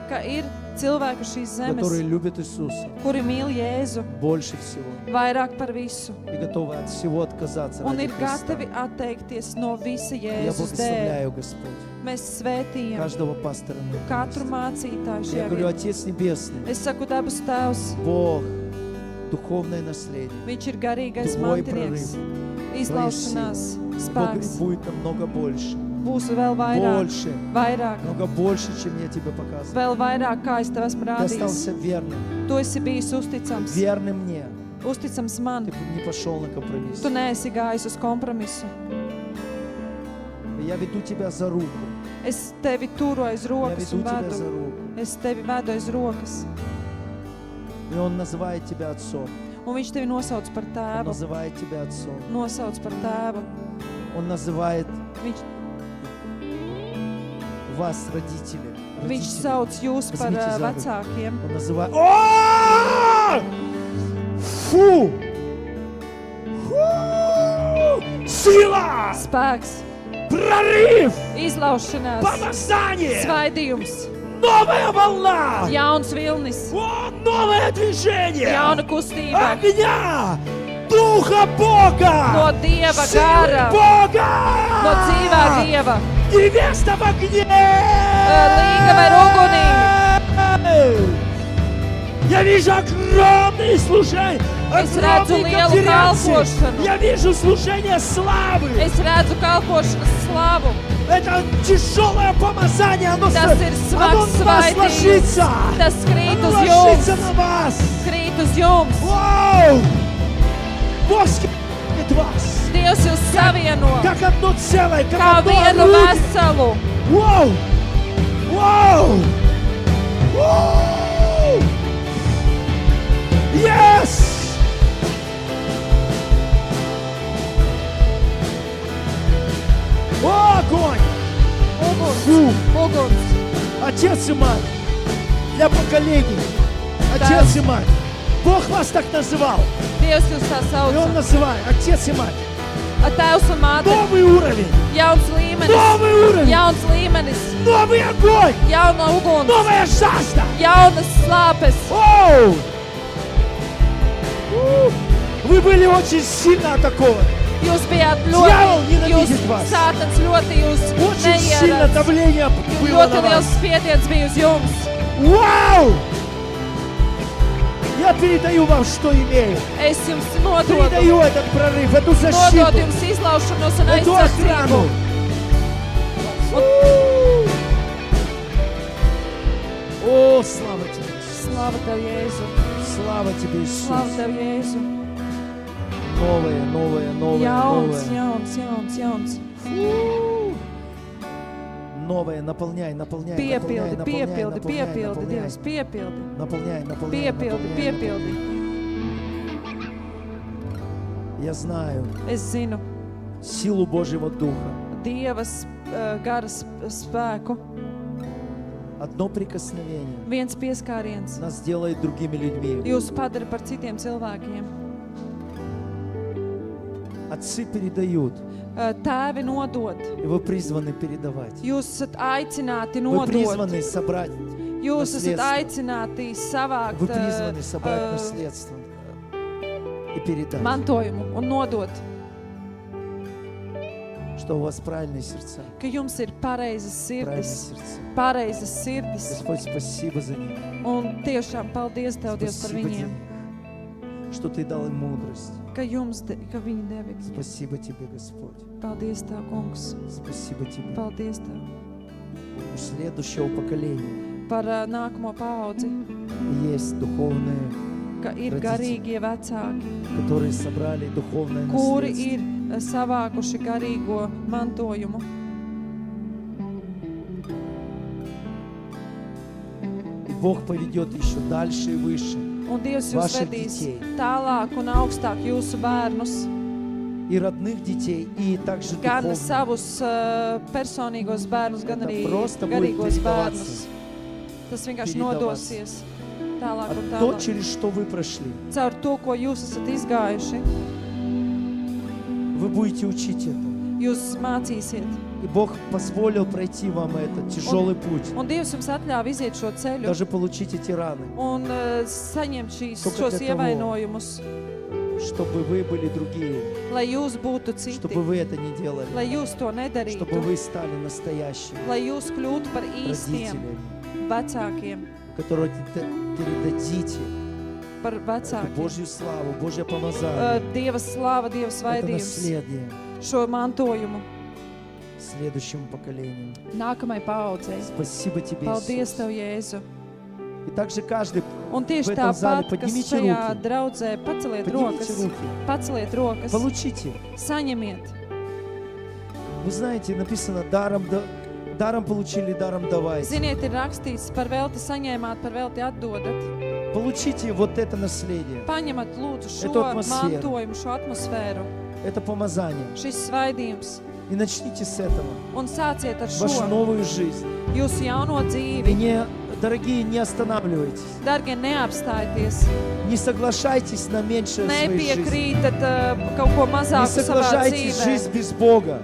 ka ir cilvēki šīs zemes, которые любят Иисуса kuri mīl Jēzu больше всего vairāk par visu и готовы от всего отказаться un ради ir Христа. gatavi atteikties no visa Я Jēzus dēļ. благословляю, Господь, Mēs svētījam каждого пастора на этом katru месте. mācītāju Я šajā говорю, vietā. Отец Небесный, Es saku, debes Tēvs, Бог, духовное наследие, Viņš ir garīgais Твой mantinieks, прорыв, izlaušanās spēks. будет намного больше, Būs vēl больше, vairāk, много больше, чем я тебе показывал. vēl vairāk, kā es tev esmu Ты rādījis. остался верным, Tu esi bijis uzticams, верным мне. uzticams man. Ты не пошел на компромисс. Tu neesi gājis uz kompromisu. Я веду тебя за руку. Es tevi turu aiz Я rokas веду un тебя за vedu. руку. Es tevi vedu aiz rokas. И Он называет тебя отцом. Un viņš tevi nosauc par Он tēvu. называет тебя отцом. Nosauc par tēvu. Он называет Viņš, вас родители. viņš Родители. sauc jūs par Возьмите за руку. vecākiem. Он называет... О! Фу! Фу! Сила! Spēks, Прорыв! izlaušanās, Помазание! svaidījums, Новая волна! jauns vilnis, О, новое движение! jauna kustība Огня! Духа Бога! no Dieva Силы gara, Бога! no dzīvā Dieva. Невеста в огне! Līgava ir ugunī. Я вижу огромные служения, Es redzu огромные lielu конференции. kalpošanu. Я вижу служение славы. Es redzu kalpošanas slavu. Это тяжелое помазание, оно Tas ir оно smags на вас svaidījums. ложится. Tas krīt Оно uz ложится jums. на вас. Krīt uz jums. Вау! Бог скидывает вас. Dievs jūs savieno Как одно целое, как kā одно vienu орудие. veselu. Вау! Вау! Вау! Yes! О, огонь! Фу! Uguns. Отец и мать для поколений. Отец и мать. Бог вас так называл. Dievs jūs tā И Он sauc. называет отец и мать. Tēvs un māte. Новый уровень. Jauns līmenis. Новый уровень. Jauns līmenis. Новый огонь. Jauna uguns. Новая жажда. Jaunas slāpes. Оу! Вы были очень сильно атакованы. Jūs bijāt Djāvals ļoti, jūs nenavidит вас. Sātans ļoti jūs Очень сильно neieradz. давление было Ļoti на liels вас. spiediens bija uz jums. Вау! Я передаю вам, что имею. Es jums nododu, Передаю этот прорыв, эту nododu защиту, jums izlaušanos un эту охрану. aizsardzību. О, слава тебе! Slava Tev, Jēzu! Слава тебе, Slava Иисус! Tev, Jēzu! Новое, новое, новое, Jauns, новое. jauns. Новое, наполняй, наполняй, Piepildi, наполняй, piepildi, наполняй, piepildi, наполняй. Dievs, piepildi. Наполняй, наполняй, Piepildi, наполняй. piepildi. Я знаю Es zinu силу Божьего Духа. Dieva garas spēku. Одно прикосновение Viens pieskāriens нас делает другими людьми. jūs padara par citiem cilvēkiem. Отцы передают, Tēvi nodot. и вы призваны передавать. Jūs esat aicināti Вы nodot. призваны собрать Jūs esat наследство. aicināti savākt Вы призваны собрать наследство и передать, mantojumu un nodot, что у вас правильные сердца. ka jums ir pareizas Правильные sirdis, сердца. pareizas sirdis. Господь, спасибо за них. Un tiešām paldies Tev, Dievs, par Спасибо viņiem, тебе, что Ты дал им мудрость. ka viņi deva viņiem. Спасибо Тебе, Господь. Paldies Tev, kungs. Спасибо Тебе. Paldies Tev У следующего поколения par nākamo paudzi, есть духовные, ka ir Redzīt. garīgie vecāki, которые собрали духовное kuri наследство. ir savākuši garīgo mantojumu. И Бог поведет еще дальше и выше. Un Dievs jūs Ваших vedīs детей. tālāk un augstāk jūsu bērnus, И родных детей, и также gan духовных. savus personīgos bērnus, gan Это arī просто будет garīgos передаваться. bērnus. Tas vienkārši Передаваться. nodosies tālāk un А то, tālāk. через что вы прошли, Caur to, ko jūs esat izgājuši, вы будете учить это. jūs mācīsiet. И Бог позволил пройти вам этот тяжелый путь. Un Dievs jums atļāva iziet šo ceļu Даже получить эти раны. un saņemt Только šos для того. ievainojumus, Чтобы вы были другие. lai jūs būtu citi, Чтобы вы это не делали. lai jūs to nedarītu, Чтобы вы стали настоящими lai jūs kļūtu par īstiem родителями, vecākiem, которые передадите par эту vecākiem. Божью славу, Божье помазание, Dieva slava, Dieva это svaidījums, наследие šo mantojumu следующему поколению. nākamai paaudzei. Спасибо тебе, Paldies Иисус. Tev, Jēzu! И также каждый Un в tieši этом зале tāpat, kas поднимите šajā руки. draudzē, paceliet Поднимите rokas, руки. paceliet rokas, Получите. saņemiet. Вы знаете, написано, даром получили, даром давайте. Ziniet, ir rakstīts, par velti saņēmāt, par velti atdodat. Получите вот это наследие, Paņemat lūdzu šo Эту атмосферу. mantojumu, šo atmosfēru, это помазание. šis svaidījums. И начните с этого Un sāciet ar вашу šo новую жизнь. jūsu jauno И dzīvi. не, дорогие, не останавливайтесь. Dargie, neapstājieties. Не соглашайтесь на меньшее в своей жизни. Nepiekrītat kaut ko Не mazāku savā соглашайтесь dzīvē. жизнь без Бога.